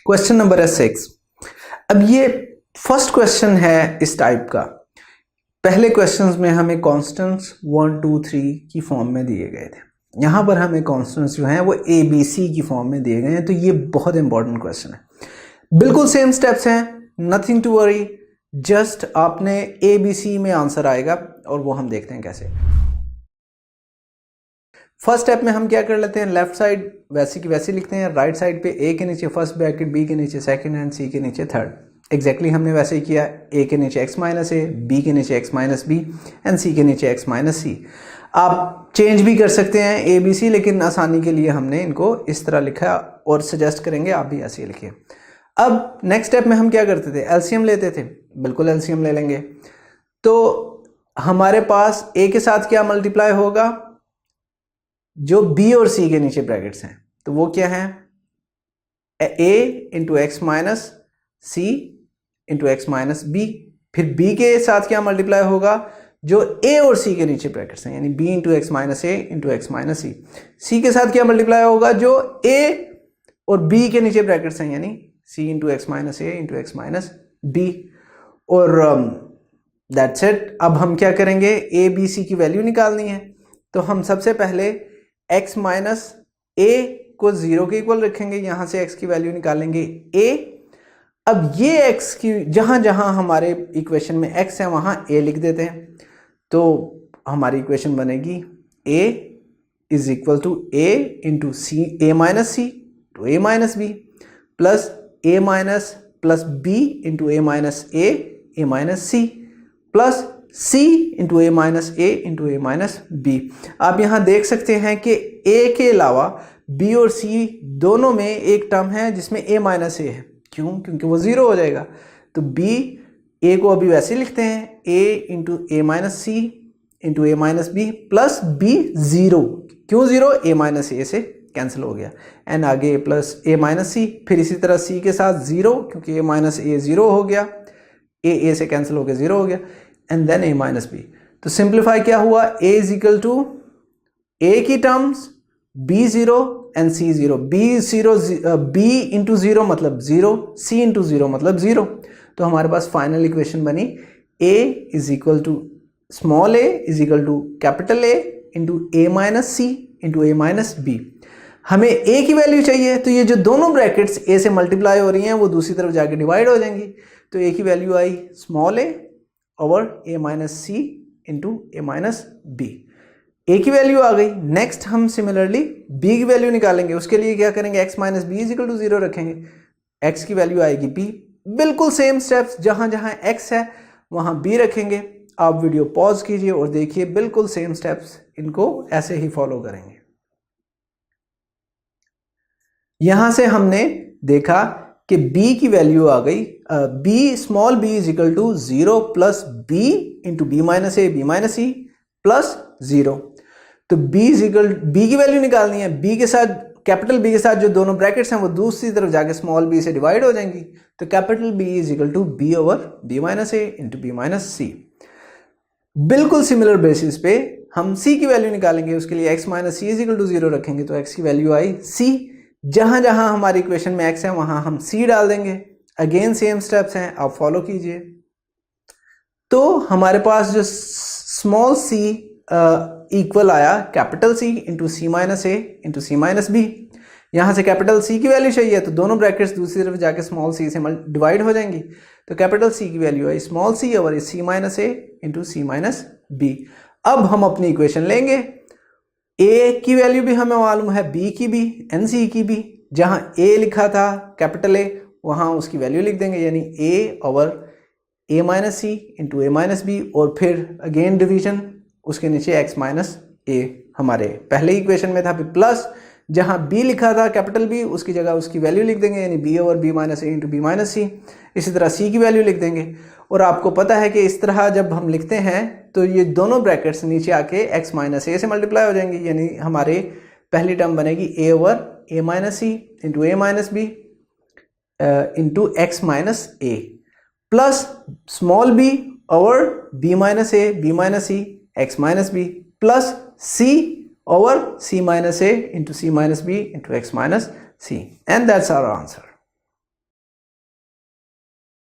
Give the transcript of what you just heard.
Question number है 6। अब ये फर्स्ट क्वेश्चन है इस टाइप का। पहले क्वेश्चंस में हमें कॉन्स्टेंट्स 1 2 3 की फॉर्म में दिए गए थे, यहाँ पर हमें कॉन्स्टेंट्स जो हैं वो ABC की फॉर्म में दिए गए हैं। तो ये बहुत इंपॉर्टेंट क्वेश्चन है। बिल्कुल सेम स्टेप्स हैं, नथिंग टू वरी, जस्ट आपने ABC में आंसर आएगा और वो हम देखते हैं कैसे। फर्स्ट स्टेप में हम क्या कर लेते हैं, लेफ्ट साइड वैसी की वैसी लिखते हैं, राइट साइड पे A के नीचे फर्स्ट ब्रैकेट, B के नीचे सेकंड एंड C के नीचे थर्ड। एग्जैक्टली हमने वैसे ही किया, A के नीचे x माइनस ए, B के नीचे x minus B and C के नीचे x माइनस सी। आप चेंज भी कर सकते हैं ABC, लेकिन आसानी के लिए हमने इनको इस तरह लिखा और सजेस्ट करेंगे आप भी ऐसे ही लिखिए। अब नेक्स्ट स्टेप में हम क्या करते थे, एलसीएम लेते थे। बिल्कुल एलसीएम ले लेंगे तो हमारे पास A के साथ क्या मल्टीप्लाई होगा, जो B और C के नीचे ब्रैकेट्स हैं, तो वो क्या है, A into x minus C into x minus B. फिर B के साथ क्या मल्टीप्लाई होगा, जो A और C के नीचे ब्रैकेट्स हैं, यानी B into x minus A into x minus C. C के साथ क्या मल्टीप्लाई होगा, जो A और B के नीचे ब्रैकेट्स हैं, यानी C into x minus A into x minus B. और दैट्स इट। अब हम क्या करेंगे, A B C की वैल्यू निकालनी है। तो हम सबसे पहले x माइनस ए को 0 के इक्वल रखेंगे, यहां से x की वैल्यू निकालेंगे a। अब ये x की जहां जहां हमारे इक्वेशन में x है वहां a लिख देते हैं, तो हमारी इक्वेशन बनेगी a is equal to a into C, a minus C to a minus B, plus a minus plus b into a minus a minus C, plus c into A minus A into A minus B. आप यहाँ देख सकते हैं कि a के अलावा b और c दोनों में एक टर्म है जिसमें a माइनस ए है। क्यों? क्योंकि वो 0 हो जाएगा। तो b, a को अभी वैसे लिखते हैं, a into A minus C into A minus B, plus b 0। क्यों 0? a माइनस ए से कैंसिल हो गया, एंड आगे प्लस a माइनस सी। फिर इसी तरह c के साथ 0, क्योंकि a माइनस ए 0 हो गया, a से कैंसिल हो गया 0 हो गया, and then a minus B. तो सिंप्लीफाई क्या हुआ, a is equal to a की terms b 0 and c 0। b into 0 मतलब 0, c इंटू 0 मतलब 0। तो हमारे पास फाइनल इक्वेशन बनी a is equal to small a is equal to capital A into a minus C into a minus B. हमें a की value चाहिए, तो ये जो दोनों ब्रैकेट्स a से मल्टीप्लाई हो रही हैं वो दूसरी तरफ जाके डिवाइड हो जाएंगी। तो a की वैल्यू आई small a over a minus C into a minus B. a की वैल्यू आ गई। नेक्स्ट हम सिमिलरली b की वैल्यू निकालेंगे। उसके लिए क्या करेंगे, x minus B is equal to 0 रखेंगे, x की वैल्यू आएगी b। बिल्कुल सेम स्टेप्स, जहां जहां x है वहां b रखेंगे। आप वीडियो पॉज कीजिए और देखिए, बिल्कुल सेम स्टेप्स, इनको ऐसे ही फॉलो करेंगे। यहां से हमने देखा कि b की वैल्यू आ गई, b small b is equal to 0 plus b into B minus A B minus C plus 0। तो b की वैल्यू निकालनी है। b के साथ, कैपिटल B के साथ जो दोनों ब्रैकेट्स हैं वो दूसरी तरफ जाके स्मॉल b से डिवाइड हो जाएंगी। तो capital B is equal to b over b minus A into B minus C. बिल्कुल सिमिलर बेसिस पे हम c की वैल्यू निकालेंगे। उसके लिए x minus C is equal to 0 रखेंगे, तो x की वैल्यू आई c। जहां जहां हमारी इक्वेशन में x है वहां हम c डाल देंगे। अगेन सेम स्टेप्स हैं, आप फॉलो कीजिए। तो हमारे पास जो स्मॉल c इक्वल आया capital C into C minus A into C minus B. यहां से कैपिटल C की वैल्यू चाहिए, तो दोनों ब्रैकेट्स दूसरी तरफ जाके स्मॉल c से डिवाइड हो जाएंगी। तो कैपिटल C की वैल्यू आई small c over C minus A into C minus B. अब हम अपनी इक्वेशन लेंगे। a की वैल्यू भी हमें मालूम है, b की भी एंड c की भी। जहां a लिखा था कैपिटल A, वहां उसकी वैल्यू लिख देंगे, यानी a over a minus C into A minus B, और फिर अगेन डिवीजन, उसके नीचे x माइनस ए हमारे पहले इक्वेशन में था, फिर प्लस जहां b लिखा था कैपिटल B, उसकी जगह उसकी वैल्यू लिख देंगे, यानी b over b minus A into B minus सी। इसी तरह c की वैल्यू लिख देंगे। और आपको पता है कि इस तरह जब हम लिखते हैं तो ये दोनों ब्रैकेट्स नीचे आके x माइनस ए से मल्टीप्लाई हो जाएंगी, यानी हमारे पहली टर्म बनेगी a over a minus C into A minus B into x minus A, plus small b over b minus A B minus C x minus B, plus c over c minus a into c minus b into x minus c, and that's our answer.